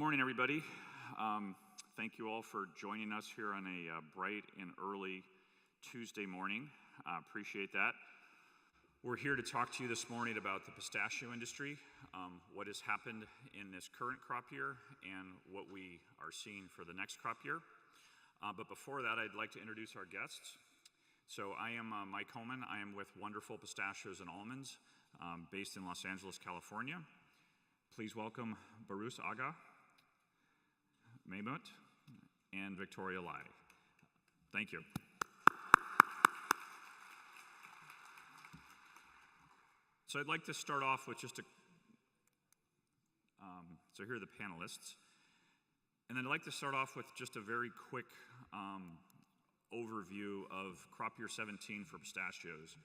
morning, everybody. Thank you all for joining us here on a bright and early Tuesday morning. Appreciate that. We're here to talk to you this morning about the pistachio industry, what has happened in this current crop year, and what we are seeing for the next crop year. But before that, I'd like to introduce our guests. So I am Mike Holman. I am with Wonderful Pistachios and Almonds, based in Los Angeles, California. Please welcome Barus Aga, Maymut, and Victoria Lai. Thank you. So I'd like to start off with just so here are the panelists. And then I'd like to start off with just a very quick overview of crop year 17 for pistachios.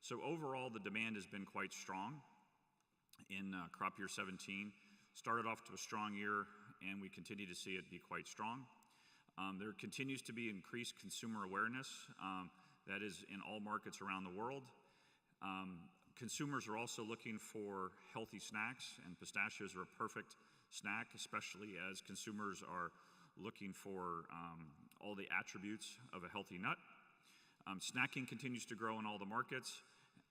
So overall, the demand has been quite strong in crop year 17. Started off to a strong year, and we continue to see it be quite strong. There continues to be increased consumer awareness, that is in all markets around the world. Consumers are also looking for healthy snacks, and pistachios are a perfect snack, especially as consumers are looking for all the attributes of a healthy nut. Snacking continues to grow in all the markets,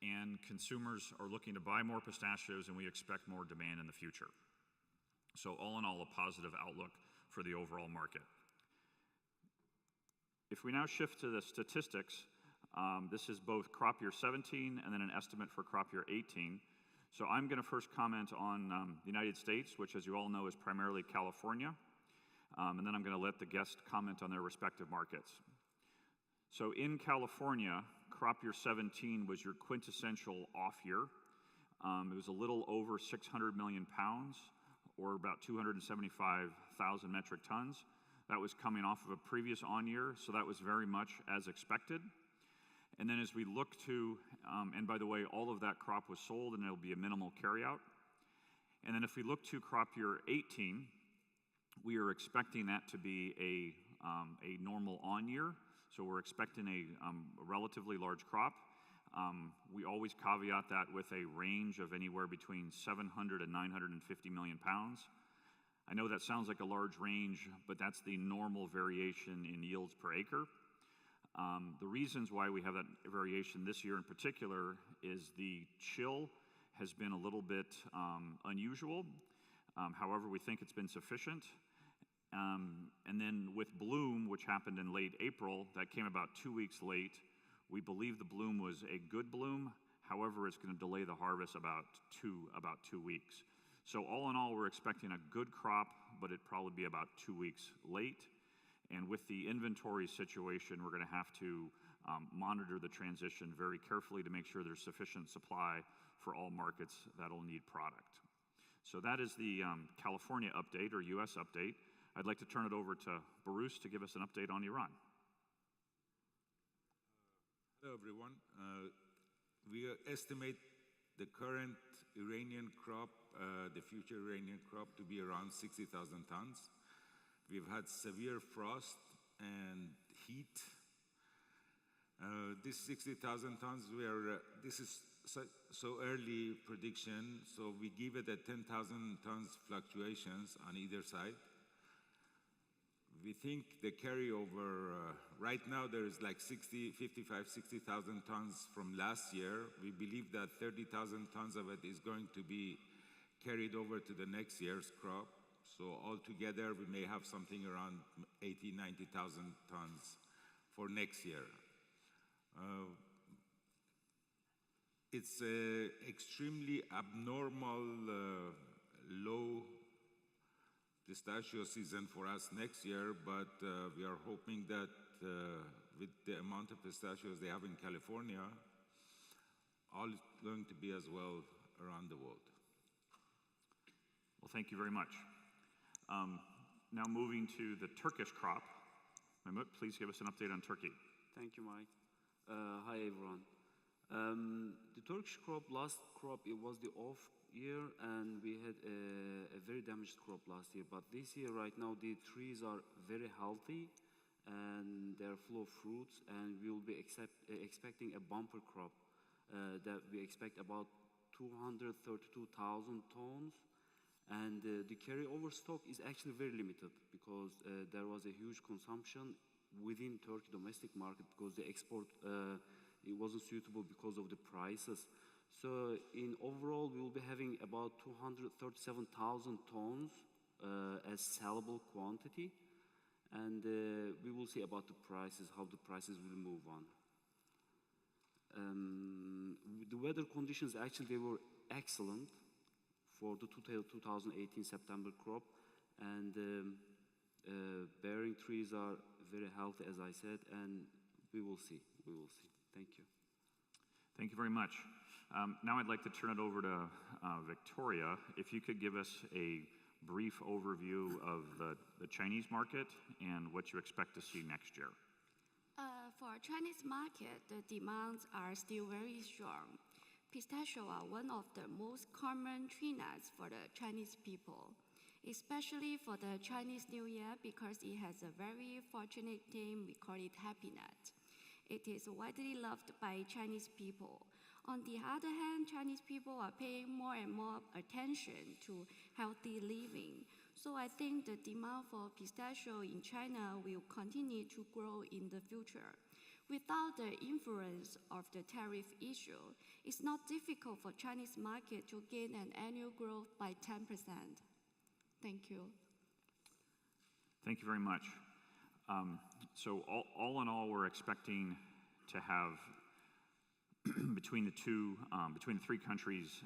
and consumers are looking to buy more pistachios, and we expect more demand in the future. So all in all, a positive outlook for the overall market. If we now shift to the statistics, this is both crop year 17 and then an estimate for crop year 18. So I'm going to first comment on the United States, which, as you all know, is primarily California. And then I'm going to let the guests comment on their respective markets. So in California, crop year 17 was your quintessential off year. It was a little over 600 million pounds, or about 275,000 metric tons. That was coming off of a previous on year, so that was very much as expected. And then as we look to, and by the way, all of that crop was sold, and it'll be a minimal carryout. And then if we look to crop year 18, we are expecting that to be a normal on year. So we're expecting a relatively large crop. We always caveat that with a range of anywhere between 700 and 950 million pounds. I know that sounds like a large range, but that's the normal variation in yields per acre. The reasons why we have that variation this year in particular is the chill has been a little bit unusual. However, we think it's been sufficient. And then with bloom, which happened in late April, that came about 2 weeks late. We believe the bloom was a good bloom. However, it's going to delay the harvest about two weeks. So all in all, we're expecting a good crop, but it'd probably be about 2 weeks late. And with the inventory situation, we're going to have to monitor the transition very carefully to make sure there's sufficient supply for all markets that'll need product. So that is the California update, or U.S. update. I'd like to turn it over to Barus to give us an update on Iran. Hello, everyone. We estimate the current Iranian crop, the future Iranian crop, to be around 60,000 tons. We've had severe frost and heat. This 60,000 tons, this is so early prediction, so we give it a 10,000 tons fluctuations on either side. We think the carryover, right now there is like 60,000 tons from last year. We believe that 30,000 tons of it is going to be carried over to the next year's crop. So altogether, we may have something around 90,000 tons for next year. It's an extremely abnormal low pistachio season for us next year, but we are hoping that with the amount of pistachios they have in California, all is going to be as well around the world. Well, thank you very much. Now moving to the Turkish crop. Mehmet, please give us an update on Turkey. Thank you, Mike. Hi, everyone. The Turkish crop, last crop, it was the off year, and we had a very damaged crop last year. But this year, right now, the trees are very healthy, and they're full of fruits, and we will be expecting a bumper crop that we expect about 232,000 tons. And the carryover stock is actually very limited because there was a huge consumption within Turkey domestic market because the export it wasn't suitable because of the prices. So in overall, we will be having about 237,000 tons as sellable quantity, and we will see about the prices, how the prices will move on. The weather conditions actually they were excellent for the 2018 September crop, and bearing trees are very healthy, as I said, and we will see. We will see. Thank you. Thank you very much. Now I'd like to turn it over to Victoria. If you could give us a brief overview of the Chinese market and what you expect to see next year. For Chinese market, the demands are still very strong. Pistachios are one of the most common tree nuts for the Chinese people, especially for the Chinese New Year because it has a very fortunate name. We call it Happy Nut. It is widely loved by Chinese people. On the other hand, Chinese people are paying more and more attention to healthy living. So I think the demand for pistachio in China will continue to grow in the future. Without the influence of the tariff issue, it's not difficult for Chinese market to gain an annual growth by 10%. Thank you. Thank you very much. So all in all, we're expecting to have between the three countries,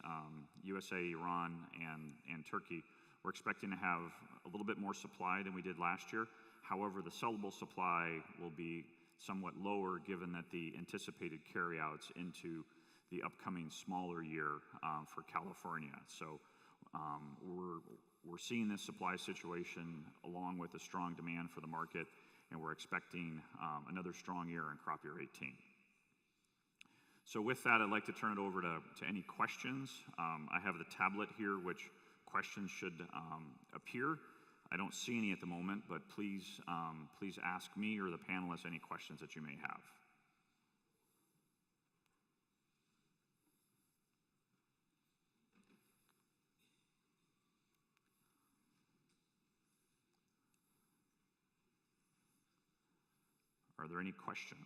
USA, Iran, and Turkey, we're expecting to have a little bit more supply than we did last year. However, the sellable supply will be somewhat lower given that the anticipated carryouts into the upcoming smaller year for California. So we're seeing this supply situation along with a strong demand for the market, and we're expecting another strong year in crop year 18. So with that, I'd like to turn it over to any questions. I have the tablet here, which questions should appear. I don't see any at the moment, but please ask me or the panelists any questions that you may have. Are there any questions?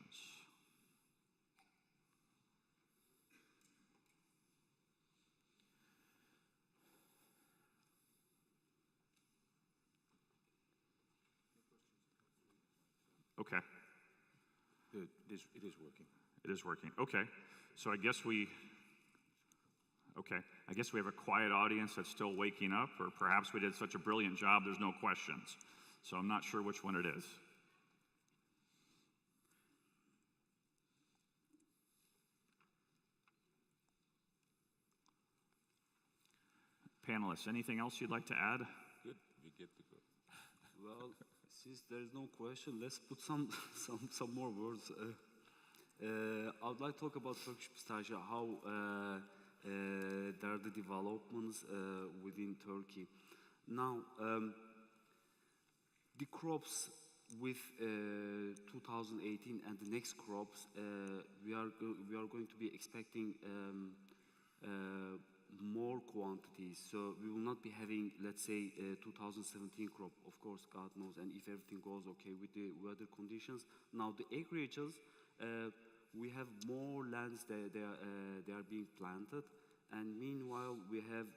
Okay. It is working. It is working. Okay. So I guess we have a quiet audience that's still waking up, or perhaps we did such a brilliant job there's no questions. So I'm not sure which one it is. Panelists, anything else you'd like to add? Good. We get to go. Well, since there is no question, let's put some more words. I would like to talk about Turkish pistachio, how there are the developments within Turkey. Now, the crops with 2018 and the next crops, we are going to be expecting more quantities. So we will not be having, let's say, 2017 crop. Of course, God knows, and if everything goes okay with the weather conditions. Now, the acreages, we have more lands that they are being planted, and meanwhile we have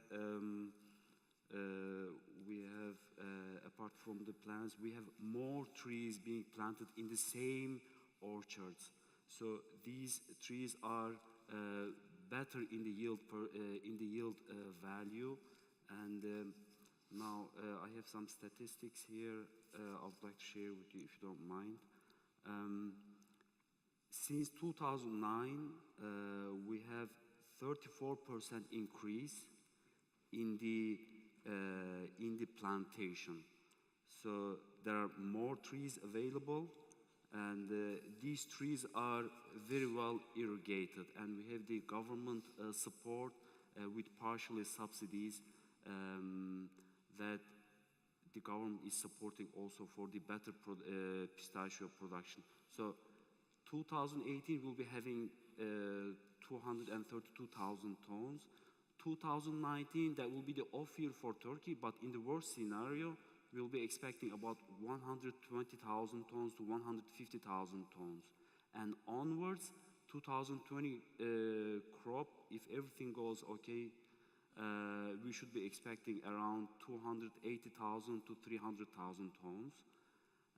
apart from the plants, we have more trees being planted in the same orchards. So these trees are better in the yield value, and now I have some statistics here I would like to share with you if you don't mind. Since 2009, we have 34% increase in the plantation. So there are more trees available, and these trees are very well irrigated, and we have the government support with partially subsidies that the government is supporting also for the better pistachio production. So 2018 will be having 232,000 tons. 2019, that will be the off year for Turkey, but in the worst scenario, we'll be expecting about 120,000 tons to 150,000 tons. And onwards, 2020 crop, if everything goes okay, we should be expecting around 280,000 to 300,000 tons.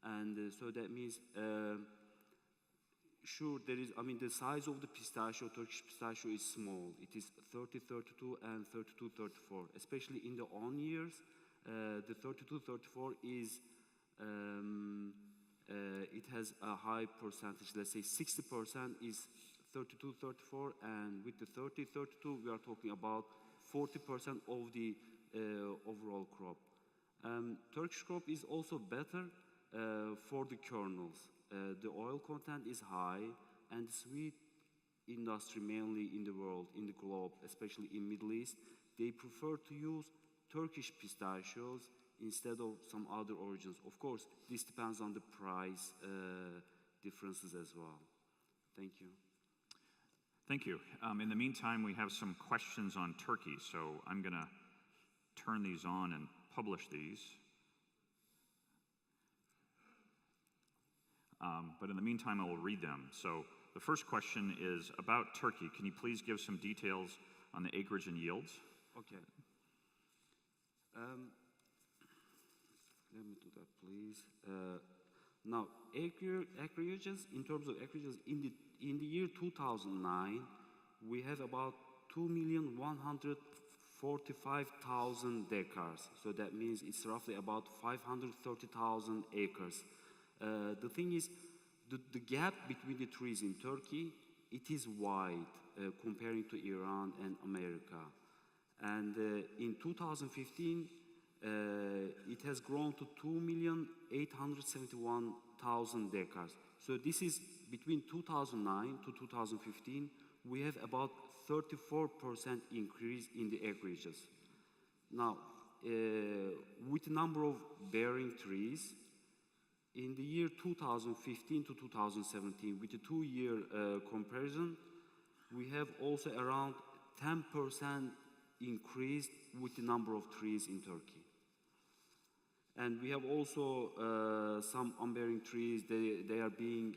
And so that means, sure, there is, I mean, the size of the pistachio, Turkish pistachio is small. It is 30-32 and 32-34, especially in the on years. The 32-34 is, it has a high percentage, let's say 60% is 32-34, and with the 30-32, we are talking about 40% of the overall crop. Turkish crop is also better for the kernels. The oil content is high, and the sweet industry, mainly in the world, in the globe, especially in Middle East, they prefer to use Turkish pistachios instead of some other origins. Of course, this depends on the price differences as well. Thank you. Thank you. In the meantime, we have some questions on Turkey, so I'm going to turn these on and publish these. But in the meantime, I will read them. So the first question is about Turkey. Can you please give some details on the acreage and yields? Okay. Let me do that, please. Now, acreages, in terms of acreages, in the year 2009, we have about 2,145,000 acres. So that means it's roughly about 530,000 acres. The thing is, the gap between the trees in Turkey, it is wide comparing to Iran and America. And in 2015, it has grown to 2,871,000 acres. So this is between 2009 to 2015, we have about 34% increase in the acreages. Now, with the number of bearing trees, in the year 2015 to 2017, with the 2-year comparison, we have also around 10% increase with the number of trees in Turkey. And we have also some unbearing trees, they are being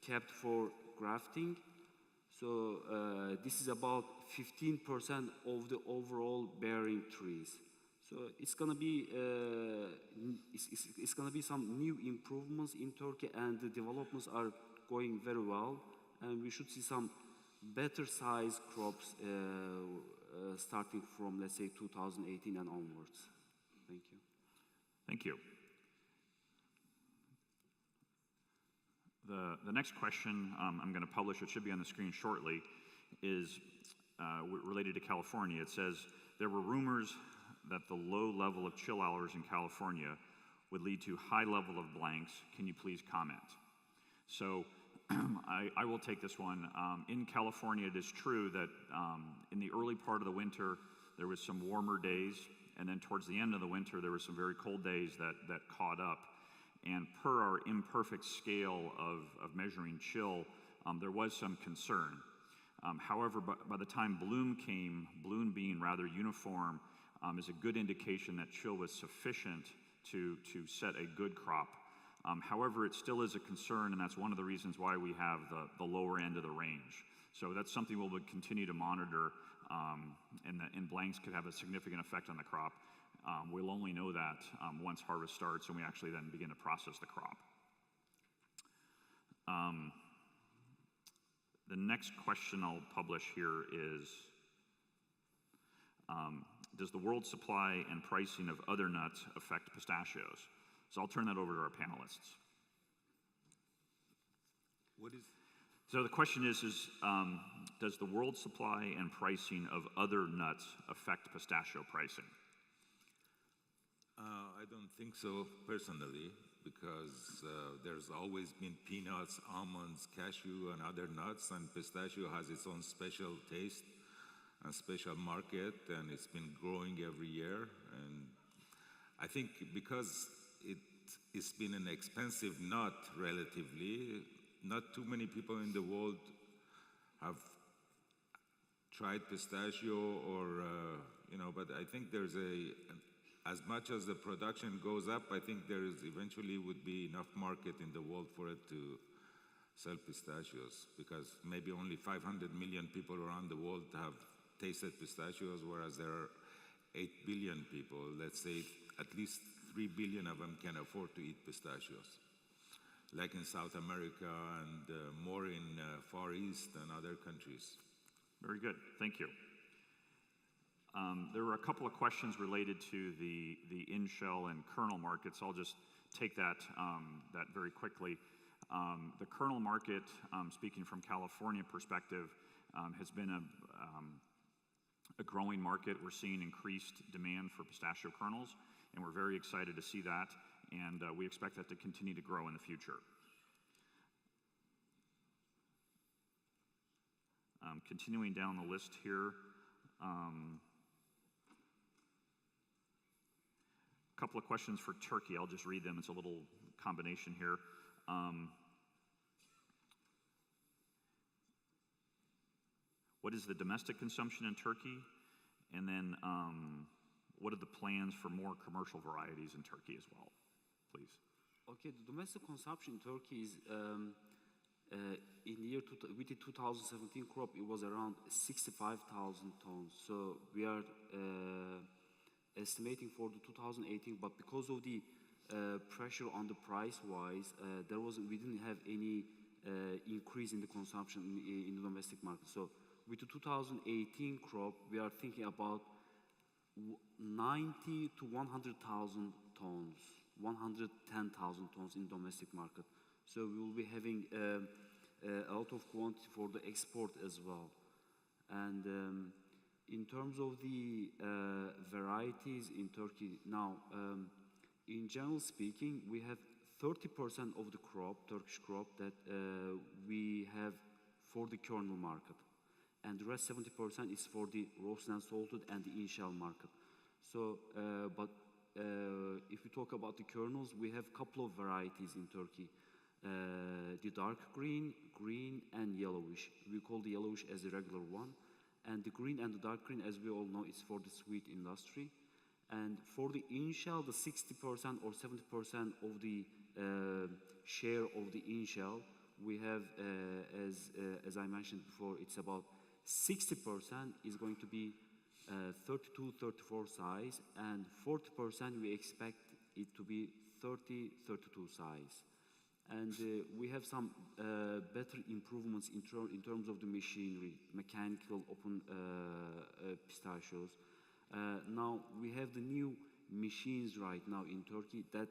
kept for grafting. So this is about 15% of the overall bearing trees. So it's gonna be it's gonna be some new improvements in Turkey, and the developments are going very well, and we should see some better size crops starting from, let's say, 2018 and onwards. Thank you. Thank you. The next question I'm going to publish, it should be on the screen shortly, is related to California. It says, there were rumors that the low level of chill hours in California would lead to high level of blanks. Can you please comment? So I will take this one. In California, it is true that in the early part of the winter, there was some warmer days, and then towards the end of the winter, there were some very cold days that caught up. And per our imperfect scale of measuring chill, there was some concern. However, by the time bloom came, bloom being rather uniform, is a good indication that chill was sufficient to set a good crop. However, it still is a concern, and that's one of the reasons why we have the lower end of the range. So that's something we'll continue to monitor, and blanks could have a significant effect on the crop. We'll only know that once harvest starts and we actually then begin to process the crop. The next question I'll publish here is, does the world supply and pricing of other nuts affect pistachios? So I'll turn that over to our panelists. So the question is does the world supply and pricing of other nuts affect pistachio pricing? I don't think so personally, because there's always been peanuts, almonds, cashew, and other nuts, and pistachio has its own special taste and special market, and it's been growing every year. And I think because it's been an expensive nut relatively, not too many people in the world have tried pistachio or, but I think there's as much as the production goes up, I think there is eventually would be enough market in the world for it to sell pistachios, because maybe only 500 million people around the world have tasted pistachios, whereas there are 8 billion people. Let's say at least 3 billion of them can afford to eat pistachios, like in South America and more in Far East and other countries. Very good, thank you. There were a couple of questions related to the in-shell and kernel markets. I'll just take that very quickly. The kernel market, speaking from California perspective, has been a growing market. We're seeing increased demand for pistachio kernels, and we're very excited to see that, and we expect that to continue to grow in the future. Continuing down the list here, a couple of questions for Turkey. I'll just read them. It's a little combination here. What is the domestic consumption in Turkey? And then what are the plans for more commercial varieties in Turkey as well, please? Okay, the domestic consumption in Turkey is, with the 2017 crop, it was around 65,000 tons. So we are estimating for the 2018, but because of the pressure on the price-wise, we didn't have any increase in the consumption in the domestic market. So with the 2018 crop, we are thinking about 90 to 100,000 tons, 110,000 tons in domestic market. So we will be having a lot of quantity for the export as well. And in terms of the varieties in Turkey, now, in general speaking, we have 30% of the crop, Turkish crop, that we have for the kernel market. And the rest 70% is for the roasted and salted and the in-shell market. So, if we talk about the kernels, we have a couple of varieties in Turkey. The dark green, green, and yellowish. We call the yellowish as the regular one. And the green and the dark green, as we all know, is for the sweet industry. And for the in-shell, the 60% or 70% of the share of the in-shell, we have, as I mentioned before, it's about 60% is going to be 32, 34 size, and 40% we expect it to be 30, 32 size. And we have some better improvements in terms of the machinery, mechanical open pistachios. Now we have the new machines right now in Turkey that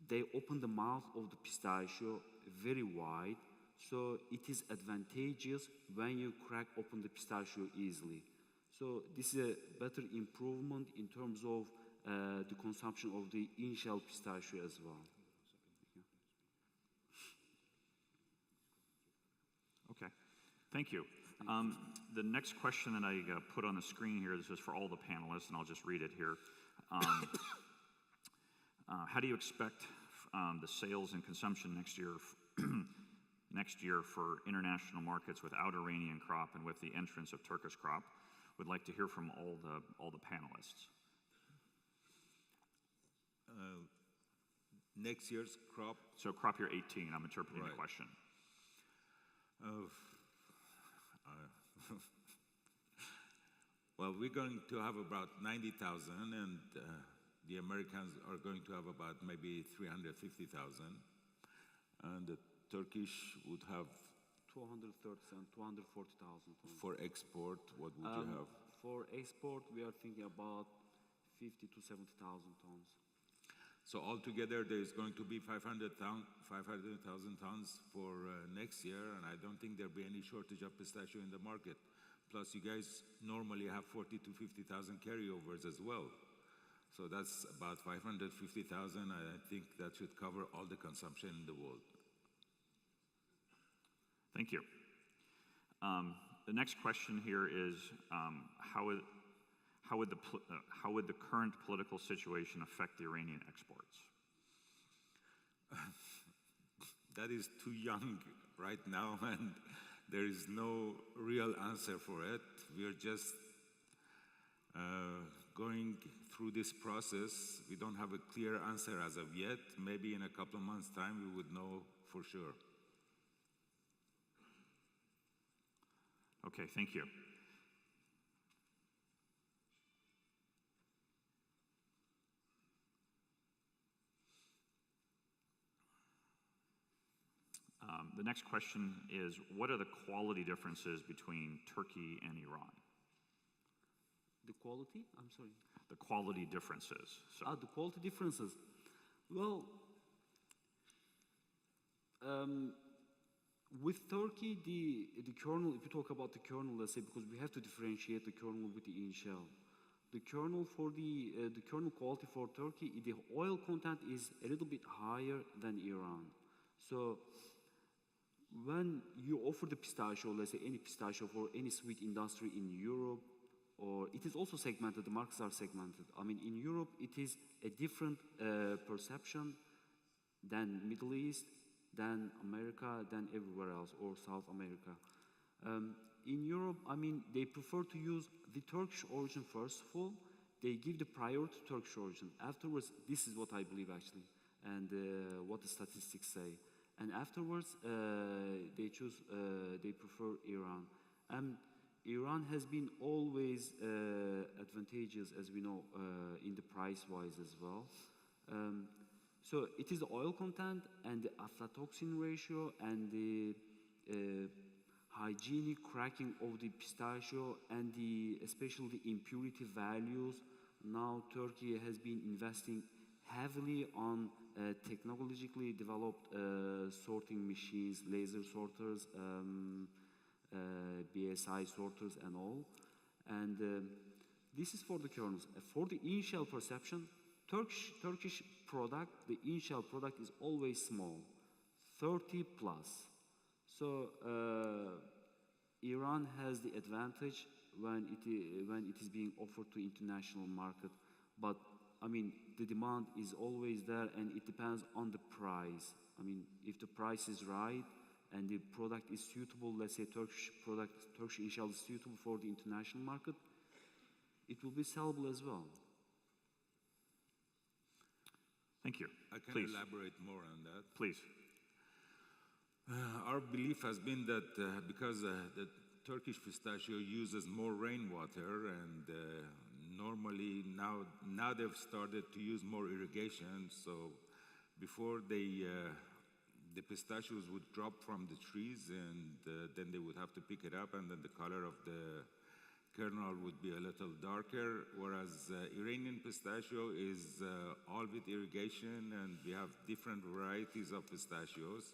they open the mouth of the pistachio very wide, so it is advantageous when you crack open the pistachio easily. So this is a better improvement in terms of the consumption of the in-shell pistachio as well. Okay, thank you. The next question that I put on the screen here, this is for all the panelists, and I'll just read it here. How do you expect the sales and consumption next year for international markets without Iranian crop and with the entrance of Turkish crop? Would like to hear from all the panelists. Next year's crop. So crop year 18, I'm interpreting the question. Well, we're going to have about 90,000, and the Americans are going to have about maybe 350,000, and the Turkish would have 230,000, 240,000. For export, what would you have? For export, we are thinking about 50 to 70,000 tons. So altogether, there's going to be 500,000 tons for next year, and I don't think there'll be any shortage of pistachio in the market. Plus, you guys normally have 40 to 50,000 carryovers as well. So that's about 550,000. I think that should cover all the consumption in the world. Thank you. The next question here is how would the current political situation affect the Iranian exports? That is too young right now, and There is no real answer for it. We are just going through this process. We don't have a clear answer as of yet. Maybe in a couple of months' time, we would know for sure. Okay, thank you. The next question is, what are the quality differences between Turkey and Iran? The quality? I'm sorry. The quality differences. So, The quality differences. Well, with Turkey, the kernel, if you talk about the kernel, let's say, because we have to differentiate the kernel with the in-shell. The kernel for the kernel quality for Turkey, the oil content is a little bit higher than Iran. So when you offer the pistachio, let's say any pistachio for any sweet industry in Europe, or it is also segmented, the markets are segmented. I mean, in Europe, it is a different perception than Middle East, than America, than everywhere else, or South America. In Europe, I mean, they prefer to use the Turkish origin first of all. They give the priority to Turkish origin. Afterwards, this is what I believe actually, and what the statistics say. And afterwards, they prefer Iran. Iran has been always advantageous, as we know, in the price-wise as well. So it is the oil content and the aflatoxin ratio and the hygienic cracking of the pistachio and especially the impurity values. Now Turkey has been investing heavily on technologically developed sorting machines, laser sorters, BSI sorters and all. And this is for the kernels. For the in-shell perception, Turkish product, the in-shell product is always small, 30 plus. So Iran has the advantage when it is being offered to international market. But I mean, the demand is always there, and it depends on the price. I mean, if the price is right and the product is suitable, let's say Turkish in-shell is suitable for the international market, it will be sellable as well. Thank you. I can Please. elaborate more on that. Please. Our belief has been that because the Turkish pistachio uses more rainwater, and normally now they've started to use more irrigation. So before the pistachios would drop from the trees, and then they would have to pick it up, and then the color of the kernel would be a little darker, whereas Iranian pistachio is all with irrigation, and we have different varieties of pistachios,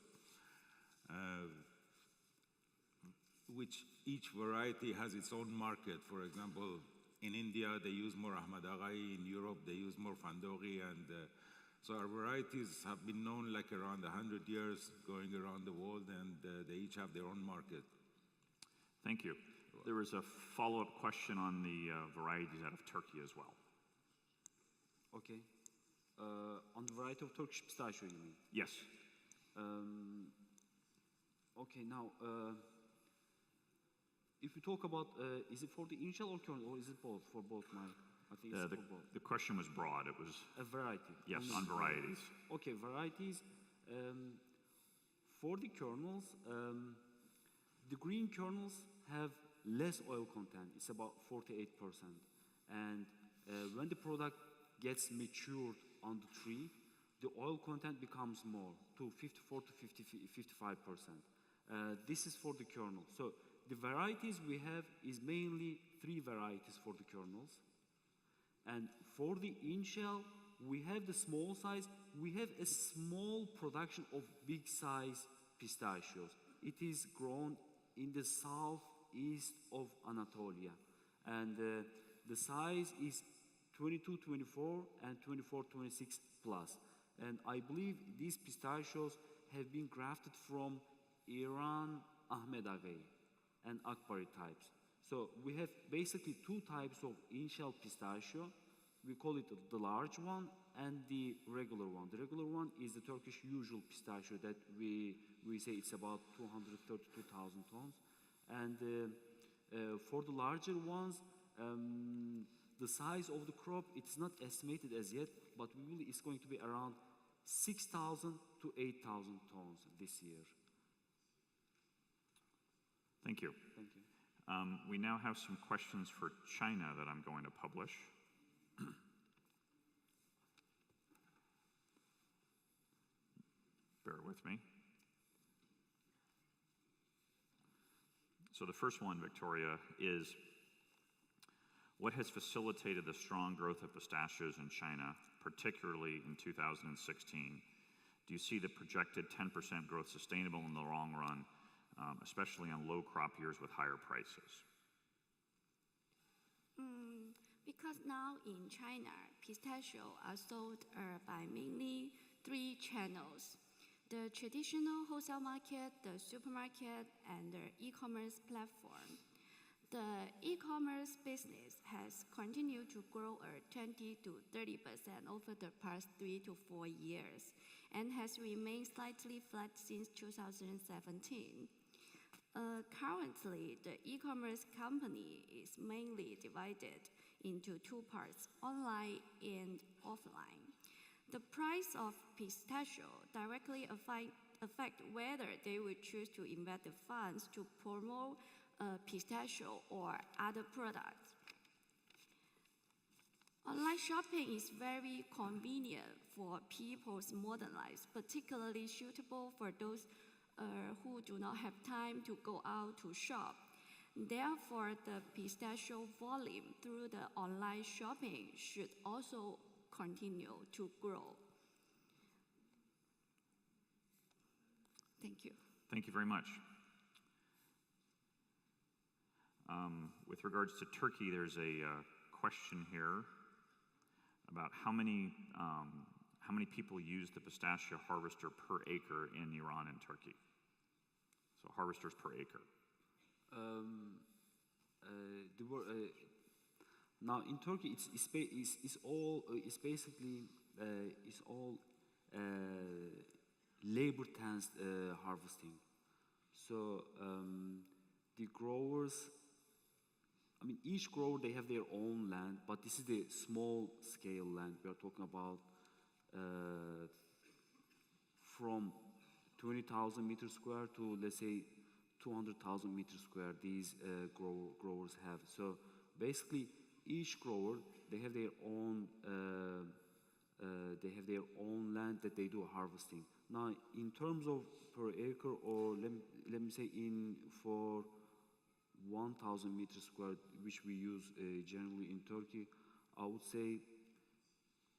which each variety has its own market. For example, in India, they use more Ahmad Aghai. In Europe, they use more Fandoghi. And so our varieties have been known like around 100 years, going around the world, and they each have their own market. Thank you. There was a follow-up question on the varieties out of Turkey as well. Okay. On the variety of Turkish pistachio, you mean? Yes. Okay, now, if you talk about, is it for the in-shell or kernel, or is it both? For both, I think it's for both. The question was broad. It was A variety. yes, Only on varieties. Okay, varieties. For the kernels, the green kernels have less oil content. It's about 48%. And when the product gets matured on the tree, the oil content becomes more, to 54 to 55%. This is for the kernel. So the varieties we have is mainly 3 varieties for the kernels. And for the in-shell, we have the small size. We have a small production of big size pistachios. It is grown in the southeast of Anatolia. And the size is 22, 24, and 24, 26 plus. And I believe these pistachios have been grafted from Iran Ahmed Aghai and Akbari types. So we have basically 2 types of in-shell pistachio. we call it the large one and the regular one. The regular one is the Turkish usual pistachio that we say it's about 232,000 tons. And for the larger ones, the size of the crop, it's not estimated as yet, but it's going to be around 6,000 to 8,000 tons this year. Thank you. Thank you. We now have some questions for China that I'm going to publish. Bear with me. So the first one, Victoria, is what has facilitated the strong growth of pistachios in China, particularly in 2016? Do you see the projected 10% growth sustainable in the long run, especially on low crop years with higher prices? Because now in China, pistachios are sold by mainly 3 channels: the traditional wholesale market, the supermarket, and the e-commerce platform. The e-commerce business has continued to grow at 20 to 30% over the past 3 to 4 years and has remained slightly flat since 2017. Currently, the e-commerce company is mainly divided into 2 parts, online and offline. The price of pistachio directly affect whether they will choose to invest the funds to promote pistachio or other products. Online shopping is very convenient for people's modern lives, particularly suitable for those who do not have time to go out to shop. Therefore, the pistachio volume through the online shopping should also continue to grow. Thank you. Thank you very much. With regards to Turkey, there's a question here about how many people use the pistachio harvester per acre in Iran and Turkey. So harvesters per acre. Now in Turkey, it's basically all labor-intense harvesting. So the growers, I mean, each grower, they have their own land, but this is the small-scale land. We are talking about from 20,000 meters square to, let's say, 200,000 meters square these growers have. So basically, each grower, they have their own land that they do harvesting. Now, in terms of per acre, or let me say for 1,000 meters square, which we use generally in Turkey, I would say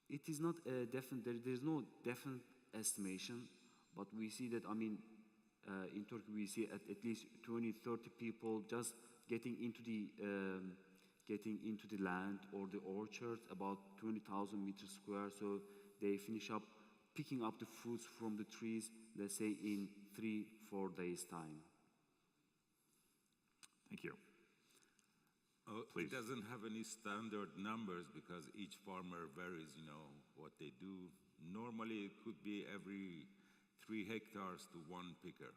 it is not definite. There is no definite estimation, but we see that, I mean, in Turkey we see at least 20, 30 people just getting into the land or the orchards, about 20,000 meters square. So they finish up picking up the fruits from the trees, let's say in 3-4 days time. Thank you. It doesn't have any standard numbers because each farmer varies, what they do. Normally, it could be every 3 hectares to 1 picker,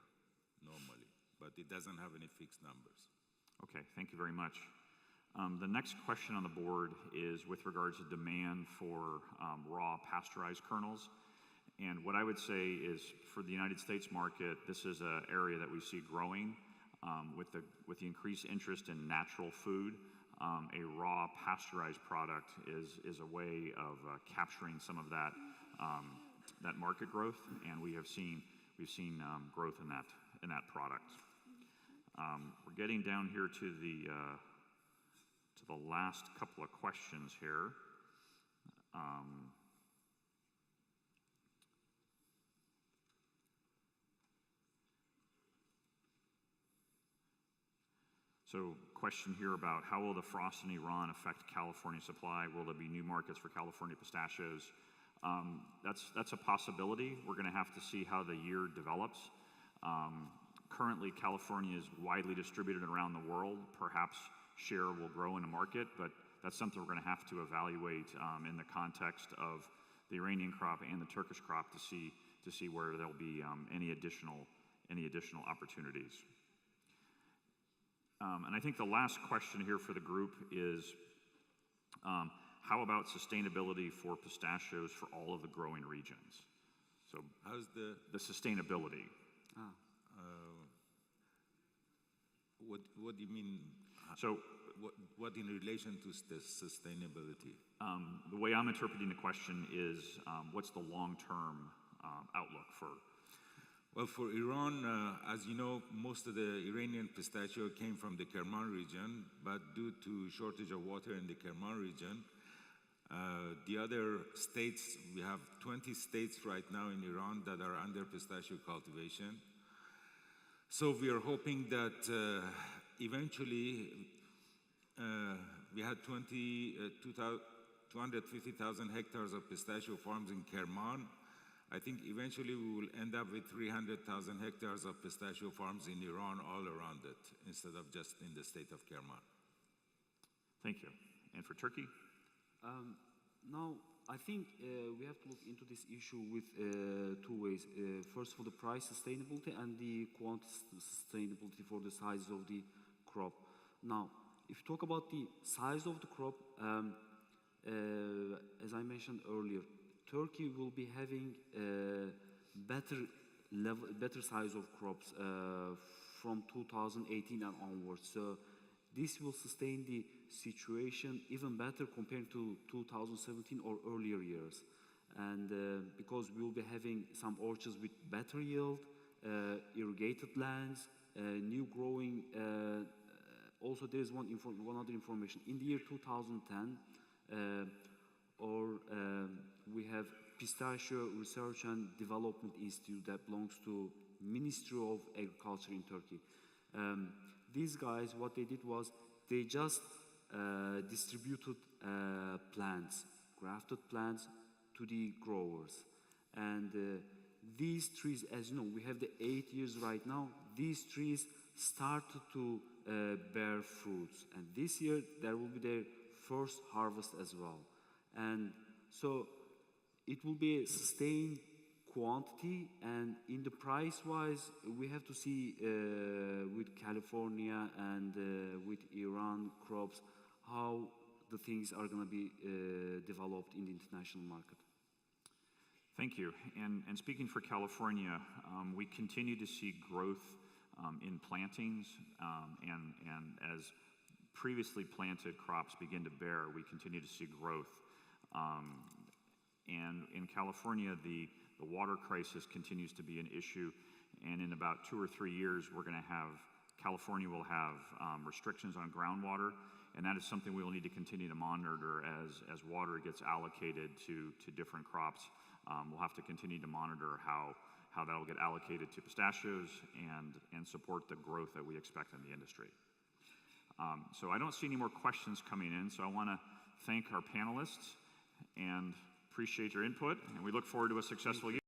normally, but it doesn't have any fixed numbers. Okay, thank you very much. The next question on the board is with regards to demand for raw pasteurized kernels. And what I would say is for the United States market, this is an area that we see growing with the increased interest in natural food. A raw pasteurized product is a way of capturing some of that market growth, and we've seen growth in that product. We're getting down here to the last couple of questions here. So question here about how will the frost in Iran affect California supply? Will there be new markets for California pistachios? That's a possibility. We're going to have to see how the year develops. Currently, California is widely distributed around the world. Perhaps share will grow in a market, but that's something we're going to have to evaluate in the context of the Iranian crop and the Turkish crop to see where there'll be any additional opportunities. And I think the last question here for the group is, how about sustainability for pistachios for all of the growing regions? So How's the sustainability. what do you mean? So What in relation to the sustainability? the way I'm interpreting the question is, what's the long-term outlook for? Well, for Iran, as you know, most of the Iranian pistachio came from the Kerman region, but due to shortage of water in the Kerman region, the other states, we have 20 states right now in Iran that are under pistachio cultivation. So we are hoping that eventually we had 250,000 hectares of pistachio farms in Kerman. I think eventually we will end up with 300,000 hectares of pistachio farms in Iran all around it, instead of just in the state of Kerman. Thank you. And for Turkey? Now, I think we have to look into this issue with two ways. First, for the price sustainability and the quantity sustainability for the size of the crop. Now, if you talk about the size of the crop, as I mentioned earlier, Turkey will be having better size of crops from 2018 and onwards. So this will sustain the situation even better compared to 2017 or earlier years. And because we will be having some orchards with better yield, irrigated lands, new growing. Also, there is one other information. In the year 2010, we have Pistachio Research and Development Institute that belongs to Ministry of Agriculture in Turkey. These guys, what they did was they just distributed plants, grafted plants to the growers. And these trees, as you know, we have the 8 years right now. These trees started to bear fruits. And this year, there will be their first harvest as well. And so it will be a sustained quantity, and in the price-wise, we have to see with California and with Iran crops how the things are going to be developed in the international market. Thank you. And speaking for California, we continue to see growth in plantings, and as previously planted crops begin to bear, we continue to see growth. And in California, the water crisis continues to be an issue, and in about 2 or 3 years, California will have restrictions on groundwater, and that is something we will need to continue to monitor as water gets allocated to different crops. We'll have to continue to monitor how that will get allocated to pistachios and support the growth that we expect in the industry. So I don't see any more questions coming in, so I want to thank our panelists and appreciate your input, and we look forward to a successful year.